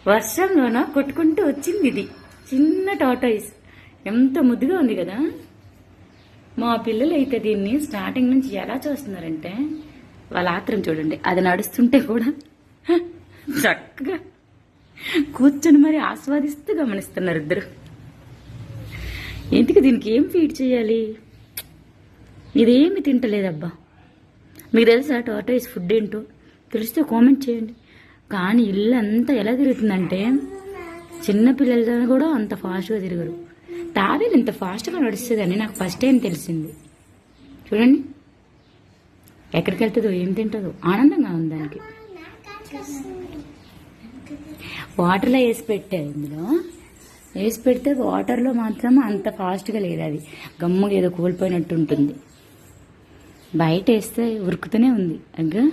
వర్షంలోన కొట్టుకుంటూ వచ్చింది ఇది చిన్న టాటాయిస్. ఎంత ముద్దుగా ఉంది కదా. మా పిల్లలు అయితే దీన్ని స్టార్టింగ్ నుంచి ఎలా చూస్తున్నారంటే వాళ్ళ ఆత్రం చూడండి. అది నడుస్తుంటే కూడా చక్కగా కూర్చొని మరి ఆస్వాదిస్తూ గమనిస్తున్నారు ఇద్దరు. ఎందుకు దీనికి ఏం ఫీడ్ చేయాలి? ఇదేమి తింటలేదబ్బా. మీకు తెలుసా టాటాయిస్ ఫుడ్ ఏంటో? తెలిస్తే కామెంట్ చేయండి. కానీ ఇల్లు అంతా ఎలా తిరుగుతుందంటే చిన్నపిల్లలతో కూడా అంత ఫాస్ట్గా తిరగరు. తాబేలు ఇంత ఫాస్ట్గా నడుస్తుందని నాకు ఫస్ట్ టైం తెలిసింది. చూడండి ఎక్కడికి వెళ్తుందో ఏం తింటుందో. ఆనందంగా ఉంది దానికి. వాటర్లో వేసి పెట్టారు. ఇందులో వేసి పెడితే వాటర్లో మాత్రం అంత ఫాస్ట్గా లేదు. అది గమ్ముగా ఏదో కోల్పోయినట్టు ఉంటుంది. బయట వేస్తే ఉరుకుతూనే ఉంది అగ్గ.